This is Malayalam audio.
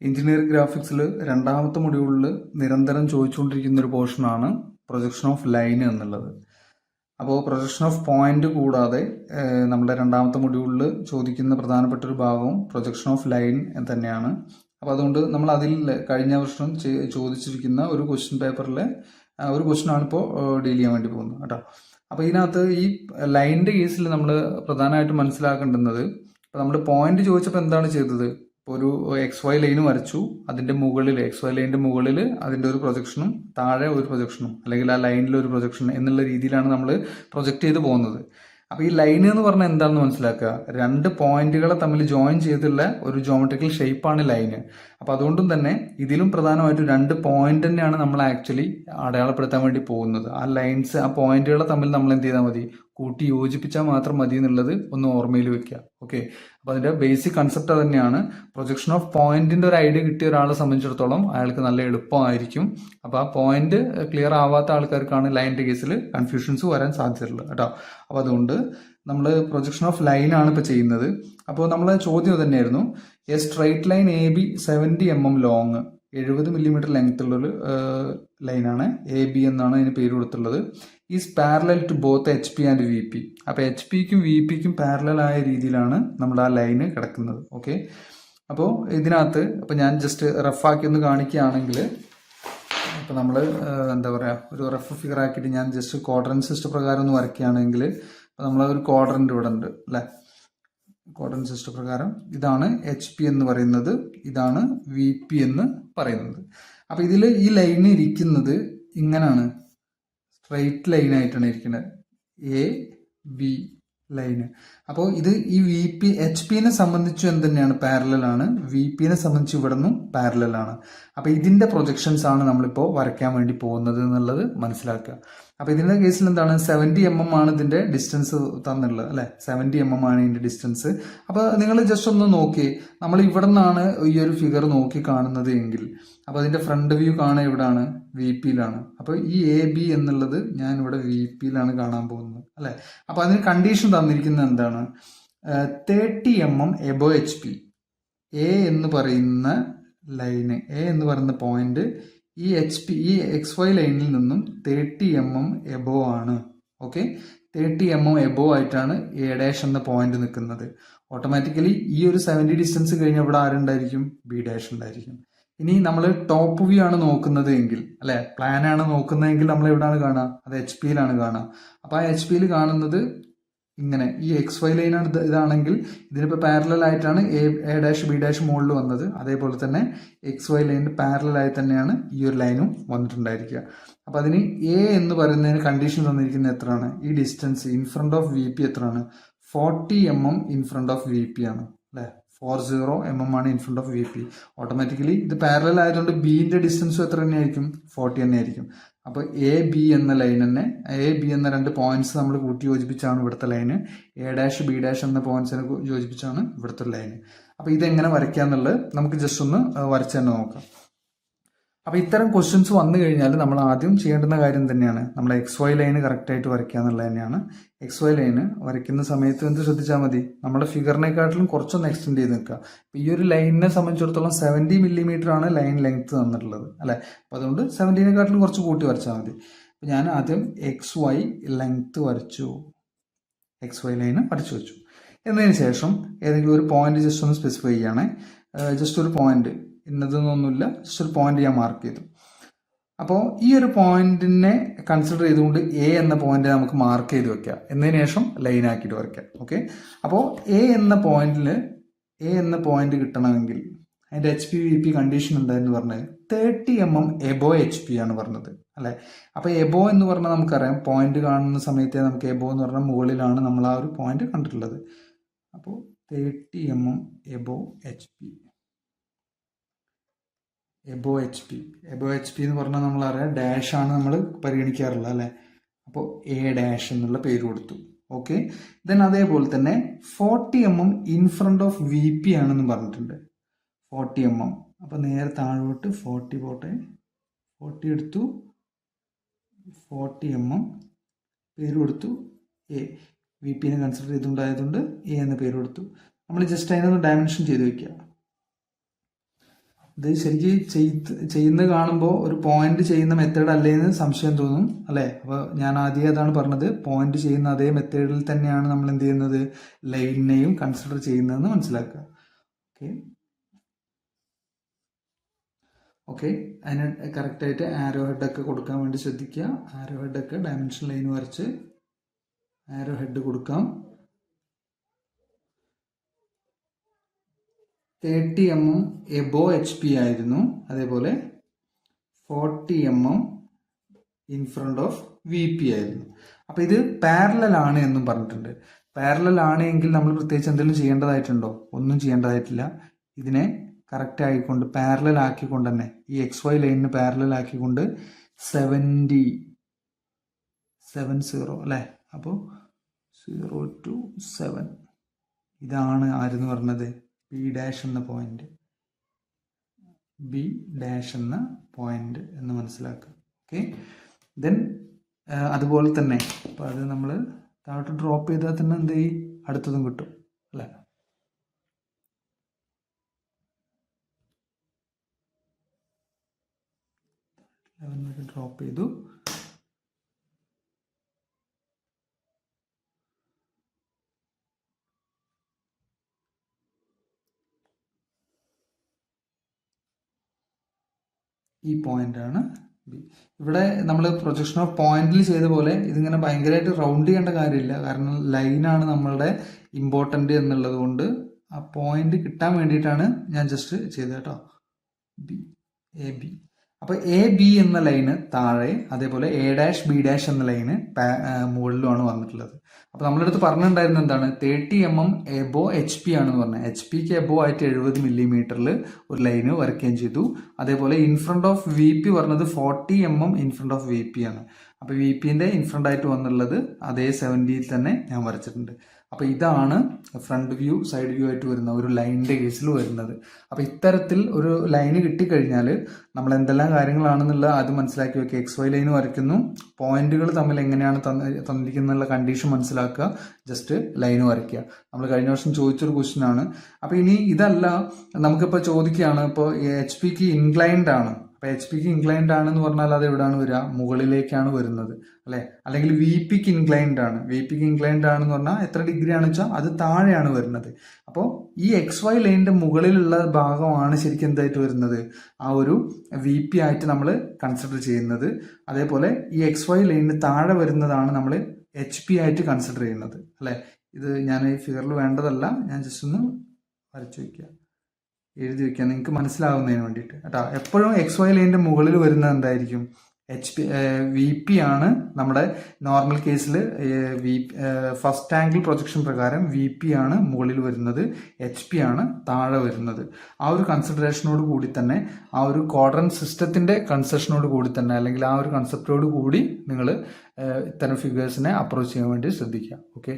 എഞ്ചിനീയറിംഗ് ഗ്രാഫിക്സിൽ രണ്ടാമത്തെ മൊഡ്യൂളിൽ നിരന്തരം ചോദിച്ചുകൊണ്ടിരിക്കുന്ന ഒരു പോർഷനാണ് പ്രൊജക്ഷൻ ഓഫ് ലൈൻ എന്നുള്ളത്. അപ്പോൾ പ്രൊജക്ഷൻ ഓഫ് പോയിന്റ് കൂടാതെ നമ്മുടെ രണ്ടാമത്തെ മൊഡ്യൂളിൽ ചോദിക്കുന്ന പ്രധാനപ്പെട്ട ഒരു ഭാഗവും പ്രൊജക്ഷൻ ഓഫ് ലൈൻ തന്നെയാണ്. അപ്പോൾ അതുകൊണ്ട് നമ്മൾ അതിൽ കഴിഞ്ഞ വർഷം ചോദിച്ചിരിക്കുന്ന ഒരു ക്വസ്റ്റ്യൻ പേപ്പറിലെ ഒരു ക്വസ്റ്റ്യനാണ് ഇപ്പോൾ ഡീൽ ചെയ്യാൻ വേണ്ടി പോകുന്നത് കേട്ടോ. അപ്പോൾ ഇതിനകത്ത് ഈ ലൈനിൻ്റെ കേസിൽ നമ്മൾ പ്രധാനമായിട്ടും മനസ്സിലാക്കേണ്ടുന്നത്, ഇപ്പോൾ നമ്മൾ പോയിന്റ് ചോദിച്ചപ്പോൾ എന്താണ് ചെയ്തത്? ഒരു എക്സ് വൈ ലൈൻ വരച്ചു, അതിൻ്റെ മുകളിൽ എക്സ് വൈ ലൈനിൻ്റെ മുകളിൽ അതിൻ്റെ ഒരു പ്രൊജക്ഷനും താഴെ ഒരു പ്രൊജക്ഷനും അല്ലെങ്കിൽ ആ ലൈനിൽ ഒരു പ്രൊജക്ഷൻ എന്നുള്ള രീതിയിലാണ് നമ്മൾ പ്രൊജക്റ്റ് ചെയ്ത് പോകുന്നത്. അപ്പോൾ ഈ ലൈൻ എന്ന് പറഞ്ഞാൽ എന്താണെന്ന് മനസ്സിലാക്കുക. രണ്ട് പോയിന്റുകളെ തമ്മിൽ ജോയിൻ ചെയ്തുള്ള ഒരു ജോമെട്രിക്കൽ ഷേപ്പാണ് ലൈന്. അപ്പോൾ അതുകൊണ്ടും തന്നെ ഇതിലും പ്രധാനമായിട്ടും രണ്ട് പോയിന്റ് തന്നെയാണ് നമ്മൾ ആക്ച്വലി അടയാളപ്പെടുത്താൻ വേണ്ടി പോകുന്നത്. ആ ലൈൻസ്, ആ പോയിന്റുകളെ തമ്മിൽ നമ്മൾ എന്ത് ചെയ്താൽ മതി? കൂട്ടി യോജിപ്പിച്ചാൽ മാത്രം മതി എന്നുള്ളത് ഒന്ന് ഓർമ്മയിൽ വെക്കുക. ഓക്കെ, അപ്പോൾ അതിൻ്റെ ബേസിക് കൺസെപ്റ്റ് തന്നെയാണ്. പ്രൊജക്ഷൻ ഓഫ് പോയിന്റിന്റെ ഒരു ഐഡിയ കിട്ടിയ ഒരാളെ സംബന്ധിച്ചിടത്തോളം അയാൾക്ക് നല്ല എളുപ്പമായിരിക്കും. അപ്പോൾ ആ പോയിന്റ് ക്ലിയർ ആവാത്ത ആൾക്കാർക്കാണ് ലൈനിന്റെ കേസിൽ കൺഫ്യൂഷൻസ് വരാൻ സാധ്യതയുള്ളത് കേട്ടോ. അപ്പോൾ അതുകൊണ്ട് നമ്മൾ പ്രൊജക്ഷൻ ഓഫ് ലൈൻ ആണ് ഇപ്പോൾ ചെയ്യുന്നത്. അപ്പോൾ നമ്മളെ ചോദ്യം തന്നെയായിരുന്നു, a straight line A B 70 mm long, 70 mm length ഉള്ളൊരു ലൈനാണ് എ ബി എന്നാണ് അതിന് പേര് കൊടുത്തുള്ളത്. Is parallel to both H P and V P. അപ്പോൾ എച്ച് പിക്കും വി പിക്കും പാരലൽ ആയ രീതിയിലാണ് നമ്മൾ ആ ലൈന് കിടക്കുന്നത്. ഓക്കെ, അപ്പോൾ ഇതിനകത്ത് ഇപ്പോൾ ഞാൻ ജസ്റ്റ് റഫാക്കി ഒന്ന് കാണിക്കുകയാണെങ്കിൽ, ഇപ്പോൾ നമ്മൾ എന്താ പറയുക, ഒരു റഫ് ഫിഗർ ആക്കിയിട്ട് ഞാൻ ജസ്റ്റ് ക്വാഡ്രന്റ് സിസ്റ്റം പ്രകാരം ഒന്ന് വരയ്ക്കുകയാണെങ്കിൽ, ഇപ്പോൾ നമ്മളൊരു ക്വാഡ്രന്റ് ഇവിടെ ഉണ്ട് അല്ലേ. ക്വാഡ്രന്റ് സിസ്റ്റം പ്രകാരം ഇതാണ് എച്ച് പി എന്ന് പറയുന്നത്, ഇതാണ് വി പി എന്ന് പറയുന്നത്. അപ്പോൾ ഇതിൽ ഈ ലൈന് ഇരിക്കുന്നത് ഇങ്ങനെയാണ്, സ്ട്രൈറ്റ് ലൈനായിട്ടാണ് ഇരിക്കുന്നത്, എ ബി ലൈന്. അപ്പോൾ ഇത് ഈ വി പി എച്ച് പിനെ സംബന്ധിച്ച് എന്തുതന്നെയാണ്, പാരലലാണ്. വി പിനെ സംബന്ധിച്ച് ഇവിടെ നിന്നും പാരലലാണ്. അപ്പോൾ ഇതിൻ്റെ പ്രൊജക്ഷൻസ് ആണ് നമ്മളിപ്പോൾ വരയ്ക്കാൻ വേണ്ടി പോകുന്നത് എന്നുള്ളത് മനസ്സിലാക്കുക. അപ്പോൾ ഇതിൻ്റെ കേസിൽ എന്താണ്, 70 mm ആണ് ഇതിൻ്റെ ഡിസ്റ്റൻസ് തന്നുള്ളത് അല്ലേ. 70 mm ആണ് ഇതിൻ്റെ ഡിസ്റ്റൻസ്. അപ്പോൾ നിങ്ങൾ ജസ്റ്റ് ഒന്ന് നോക്കി, നമ്മൾ ഇവിടെ നിന്നാണ് ഈ ഒരു ഫിഗർ നോക്കി കാണുന്നത് എങ്കിൽ, അപ്പോൾ അതിൻ്റെ ഫ്രണ്ട് വ്യൂ കാണുക എവിടെയാണ്, വി പിയിലാണ്. അപ്പോൾ ഈ എ ബി എന്നുള്ളത് ഞാൻ ഇവിടെ വി പിയിലാണ് കാണാൻ പോകുന്നത് അല്ലേ. അപ്പോൾ അതിന് കണ്ടീഷൻ തന്നിരിക്കുന്നത് എന്താണ്, 30 mm above H P. A എന്ന് പറയുന്ന ലൈന്, എ എന്ന് പറയുന്ന പോയിന്റ് ഈ എച്ച് പി, ഈ എക്സ് വൈ ലൈനിൽ നിന്നും 30 mm എബോ ആണ്. ഓക്കെ, 30 mm എബോ ആയിട്ടാണ് എ ഡാഷ് എന്ന പോയിന്റ് നിൽക്കുന്നത്. ഓട്ടോമാറ്റിക്കലി ഈ ഒരു 70 ഡിസ്റ്റൻസ് കഴിഞ്ഞാൽ ഇവിടെ ആരുണ്ടായിരിക്കും, ബി ഡാഷ് ഉണ്ടായിരിക്കും. ഇനി നമ്മൾ ടോപ്പ് വ്യൂ ആണ് നോക്കുന്നത് എങ്കിൽ അല്ലെ, പ്ലാൻ ആണ് നോക്കുന്നതെങ്കിൽ നമ്മൾ എവിടെയാണ് കാണുക, അത് എച്ച് പിയിലാണ് കാണുക. അപ്പോൾ ആ എച്ച് പിയിൽ കാണുന്നത് ഇങ്ങനെ, ഈ എക്സ് വൈ ലൈനാണ് ഇതാണെങ്കിൽ ഇതിനിപ്പോൾ പാരലൽ ആയിട്ടാണ് എ ഡാഷ് ബി ഡാഷ് മുകളിൽ വന്നത്. അതേപോലെ തന്നെ എക്സ് വൈ ലൈനിന് പാരലൽ തന്നെയാണ് ഈ ഒരു ലൈനും വന്നിട്ടുണ്ടായിരിക്കുക. അപ്പോൾ അതിന് എ എന്ന് പറയുന്നതിന് കണ്ടീഷൻ തന്നിരിക്കുന്നത് എത്രയാണ്, ഈ distance in front of V P എത്രയാണ്, 40 mm in front of V P ആണ് അല്ലേ. 40 mm ആണ് in front of V P. Automatically ഇത് പാരലൽ ആയതുകൊണ്ട് ബിന്റെ ഡിസ്റ്റൻസും എത്ര തന്നെയായിരിക്കും, 40 തന്നെ ആയിരിക്കും. അപ്പോൾ എ ബി എന്ന ലൈൻ തന്നെ, എ ബി എന്ന രണ്ട് പോയിന്റ്സ് നമ്മൾ കൂട്ടി യോജിപ്പിച്ചാണ് ഇവിടുത്തെ line. A dash B dash എന്ന പോയിന്റ്സിനെ യോജിപ്പിച്ചാണ് ഇവിടുത്തെ ലൈന്. അപ്പോൾ ഇതെങ്ങനെ വരയ്ക്കാന്നുള്ളത് നമുക്ക് ജസ്റ്റ് ഒന്ന് വരച്ച് തന്നെ നോക്കാം. അപ്പോൾ ഇത്തരം ക്വസ്റ്റ്യൻസ് വന്നു കഴിഞ്ഞാൽ നമ്മൾ ആദ്യം ചെയ്യേണ്ടുന്ന കാര്യം തന്നെയാണ്, നമ്മൾ എക്സ് വൈ ലൈന് കറക്റ്റായിട്ട് വരയ്ക്കുക എന്നുള്ളത് തന്നെയാണ്. എക്സ് വൈ ലൈന് വരയ്ക്കുന്ന സമയത്ത് എന്ത് ശ്രദ്ധിച്ചാൽ മതി, നമ്മുടെ ഫിഗറിനെക്കാട്ടിലും കുറച്ചൊന്ന് എക്സ്റ്റെൻഡ് ചെയ്ത് നിൽക്കുക. ഈ ഒരു ലൈനിനെ സംബന്ധിച്ചിടത്തോളം 70 mm ആണ് ലൈൻ ലെങ്ത് തന്നിട്ടുള്ളത് അല്ലേ. അപ്പോൾ അതുകൊണ്ട് 70-നെക്കാട്ടിലും കുറച്ച് കൂട്ടി വരച്ചാൽ മതി. അപ്പോൾ ഞാൻ ആദ്യം എക്സ് വൈ ലെങ്ത് വരച്ചു, എക്സ് വൈ ലൈന് വരച്ചു വെച്ചു. എന്നതിന് ശേഷം ഏതെങ്കിലും ഒരു പോയിന്റ് ജസ്റ്റ് ഒന്ന് സ്പെസിഫൈ ചെയ്യുകയാണ്. ജസ്റ്റ് ഒരു പോയിന്റ്, ഇന്നതൊന്നുമില്ല, ജസ്റ്റ് ഒരു പോയിന്റ് ഞാൻ മാർക്ക് ചെയ്തു. അപ്പോൾ ഈ ഒരു പോയിന്റിനെ കൺസിഡർ ചെയ്തുകൊണ്ട് എ എന്ന പോയിന്റ് നമുക്ക് മാർക്ക് ചെയ്ത് വെക്കുക. എന്നതിന് ശേഷം ലൈൻ ആക്കിയിട്ട് വരയ്ക്കാം. ഓക്കെ, അപ്പോൾ എ എന്ന പോയിന്റ് കിട്ടണമെങ്കിൽ അതിന്റെ H P V P condition എന്തായെന്ന് പറഞ്ഞാൽ 30 mm എബോ എച്ച് പി ആണ് പറഞ്ഞത് അല്ലെ. അപ്പോൾ എബോ എന്ന് പറഞ്ഞാൽ നമുക്കറിയാം, പോയിന്റ് കാണുന്ന സമയത്തെ നമുക്ക് എബോ എന്ന് പറഞ്ഞാൽ മുകളിലാണ് നമ്മൾ ആ ഒരു പോയിന്റ് കണ്ടിട്ടുള്ളത്. അപ്പോൾ 30 mm above H P, above H P. Above H P എന്ന് പറഞ്ഞാൽ നമ്മളറിയാം ഡാഷ് ആണ് നമ്മൾ പരിഗണിക്കാറുള്ളത് അല്ലേ. അപ്പോൾ എ ഡാഷ് എന്നുള്ള പേര് കൊടുത്തു. ഓക്കെ, ദെൻ അതേപോലെ തന്നെ 40 mm in front of V P ആണെന്ന് പറഞ്ഞിട്ടുണ്ട്. 40 mm. അപ്പോൾ നേരെ താഴോട്ട് 40 പോട്ടെ, 40 എടുത്തു, 40 mm പേര് കൊടുത്തു എ. വി പിനെ കൺസിഡർ ചെയ്തുകൊണ്ടായതുകൊണ്ട് എ എന്ന പേര് കൊടുത്തു. നമ്മൾ ജസ്റ്റ് അതിനൊന്ന് ഡയമെൻഷൻ ചെയ്ത് വെക്കുക. ഇത് ശരിക്കും ചെയ്യുന്നത് കാണുമ്പോൾ ഒരു പോയിന്റ് ചെയ്യുന്ന മെത്തേഡ് അല്ലേന്ന് സംശയം തോന്നും അല്ലേ? അപ്പോൾ ഞാൻ ആദ്യം അതാണ് പറഞ്ഞത്, പോയിന്റ് ചെയ്യുന്ന അതേ മെത്തേഡിൽ തന്നെയാണ് നമ്മൾ എന്ത് ചെയ്യുന്നത്, ലൈനിനെയും കൺസിഡർ ചെയ്യുന്നതെന്ന് മനസ്സിലാക്കുക. ഓക്കെ, അതിന് കറക്റ്റായിട്ട് ആരോ ഹെഡൊക്കെ കൊടുക്കാൻ വേണ്ടി ശ്രദ്ധിക്കുക. ആരോ ഹെഡൊക്കെ ഡയമെൻഷൻ ലൈൻ വരച്ച് ആരോ ഹെഡ് കൊടുക്കാം. 30 mm എബോ HP ആയിരുന്നു, അതേപോലെ 40 mm in front of VP ആയിരുന്നു. അപ്പോൾ ഇത് പാരലൽ ആണ് എന്നും പറഞ്ഞിട്ടുണ്ട്. പാരലൽ ആണ് എങ്കിൽ നമ്മൾ പ്രത്യേകിച്ച് എന്തെങ്കിലും ചെയ്യേണ്ടതായിട്ടുണ്ടോ? ഒന്നും ചെയ്യേണ്ടതായിട്ടില്ല. ഇതിനെ കറക്റ്റ് ആയിക്കൊണ്ട് പാരലൽ ആക്കിക്കൊണ്ട് തന്നെ ഈ XY ലൈനിന് പാരലൽ ആക്കിക്കൊണ്ട് 70 അല്ലേ? അപ്പോൾ 0 to 7 ഇതാണ് ആരെന്ന് പറഞ്ഞത്, B' എന്ന പോയിന്റ്, B' എന്ന പോയിന്റ് എന്ന് മനസ്സിലാക്കുക. ഓക്കെ, ദെൻ അതുപോലെ തന്നെ അപ്പോൾ അത് നമ്മൾ താഴോട്ട് ഡ്രോപ്പ് ചെയ്താൽ തന്നെ എന്ത് ചെയ്യും, അടുത്തതും കിട്ടും അല്ലേ? ഡ്രോപ്പ് ചെയ്തു. ഈ പോയിന്റാണ് ബി. ഇവിടെ നമ്മൾ പ്രൊജക്ഷൻ ഓഫ് പോയിന്റിൽ ചെയ്ത പോലെ ഇതിങ്ങനെ ഭയങ്കരമായിട്ട് റൗണ്ട് ചെയ്യേണ്ട കാര്യമില്ല, കാരണം ലൈനാണ് നമ്മളുടെ ഇമ്പോർട്ടൻ്റ് എന്നുള്ളത് കൊണ്ട് ആ പോയിന്റ് കിട്ടാൻ വേണ്ടിയിട്ടാണ് ഞാൻ ജസ്റ്റ് ചെയ്തത് കേട്ടോ. AB. അപ്പോൾ AB എന്ന ലൈന് താഴെ, അതേപോലെ A', B' എന്ന ലൈന് മുകളിലുമാണ് വന്നിട്ടുള്ളത്. അപ്പോൾ നമ്മളടുത്ത് പറഞ്ഞിട്ടുണ്ടായിരുന്നത് എന്താണ്, 30 mm എബോ HP ആണെന്ന് പറഞ്ഞത്. HPക്ക് എബോ ആയിട്ട് 70 mm ഒരു ലൈന് വരയ്ക്കുകയും ചെയ്തു. അതേപോലെ ഇൻ ഫ്രണ്ട് ഓഫ് VP പറഞ്ഞത് 40 mm in front of VP ആണ്. അപ്പോൾ VPന്റെ ഇൻ ഫ്രണ്ട് ആയിട്ട് വന്നുള്ളത് അതേ 70 തന്നെ ഞാൻ വരച്ചിട്ടുണ്ട്. അപ്പോൾ ഇതാണ് ഫ്രണ്ട് വ്യൂ സൈഡ് വ്യൂ ആയിട്ട് വരുന്ന ഒരു ലൈനിൻ്റെ കേസിൽ വരുന്നത്. അപ്പോൾ ഇത്തരത്തിൽ ഒരു ലൈന് കിട്ടിക്കഴിഞ്ഞാൽ നമ്മൾ എന്തെല്ലാം കാര്യങ്ങളാണെന്നുള്ളത് ആദ്യം മനസ്സിലാക്കി വെക്കുക. XY ലൈന് വരയ്ക്കുന്നു, പോയിന്റുകൾ തമ്മിൽ എങ്ങനെയാണ് തന്നിരിക്കുന്ന കണ്ടീഷൻ മനസ്സിലാക്കുക, ജസ്റ്റ് ലൈന് വരയ്ക്കുക. നമ്മൾ കഴിഞ്ഞ വർഷം ചോദിച്ചൊരു ക്വസ്റ്റ്യൻ ആണ്. അപ്പോൾ ഇനി ഇതല്ല, നമുക്കിപ്പോൾ ചോദിക്കുകയാണ്, ഇപ്പോൾ HPക്ക് ഇൻക്ലൈൻഡ് ആണ്. അപ്പോൾ HPക്ക് ഇൻക്ലൈൻഡ് ആണെന്ന് പറഞ്ഞാൽ അത് എവിടെയാണ് വരിക, മുകളിലേക്കാണ് വരുന്നത് അല്ലേ? അല്ലെങ്കിൽ VPക്ക് ഇൻക്ലൈൻഡ് ആണ്. VPക്ക് ഇൻക്ലൈൻഡ് ആണെന്ന് പറഞ്ഞാൽ എത്ര ഡിഗ്രി ആണെന്ന് വെച്ചാൽ അത് താഴെയാണ് വരുന്നത്. അപ്പോൾ ഈ XY ലൈനിന്റെ മുകളിലുള്ള ഭാഗമാണ് ശരിക്കും എന്തായിട്ട് വരുന്നത്, ആ ഒരു VP ആയിട്ട് നമ്മൾ കൺസിഡർ ചെയ്യുന്നത്. അതേപോലെ ഈ XY ലൈനിന് താഴെ വരുന്നതാണ് നമ്മൾ HP ആയിട്ട് കൺസിഡർ ചെയ്യുന്നത് അല്ലേ? ഇത് ഞാൻ ഈ ഫിഗറിൽ വേണ്ടതല്ല, ഞാൻ ജസ്റ്റ് ഒന്ന് വരച്ചു വയ്ക്കുക, എഴുതി വയ്ക്കുക നിങ്ങൾക്ക് മനസ്സിലാവുന്നതിന് വേണ്ടിയിട്ട് കേട്ടോ. എപ്പോഴും XY ലൈനിന്റെ മുകളിൽ വരുന്നത് എന്തായിരിക്കും, VP ആണ്. നമ്മുടെ നോർമൽ കേസിൽ ഫസ്റ്റ് ആംഗിൾ പ്രൊജക്ഷൻ പ്രകാരം VP ആണ് മുകളിൽ വരുന്നത്, HP ആണ് താഴെ വരുന്നത്. ആ ഒരു കൺസിഡറേഷനോട് കൂടി തന്നെ, ആ ഒരു ക്വാഡ്രന്റ് സിസ്റ്റത്തിന്റെ കൺസെഷനോട് കൂടി തന്നെ, അല്ലെങ്കിൽ ആ ഒരു കൺസെപ്റ്റോട് കൂടി നിങ്ങൾ ഇത്തരം ഫിഗേഴ്സിനെ അപ്രോച്ച് ചെയ്യാൻ വേണ്ടി ശ്രദ്ധിക്കുക. ഓക്കെ.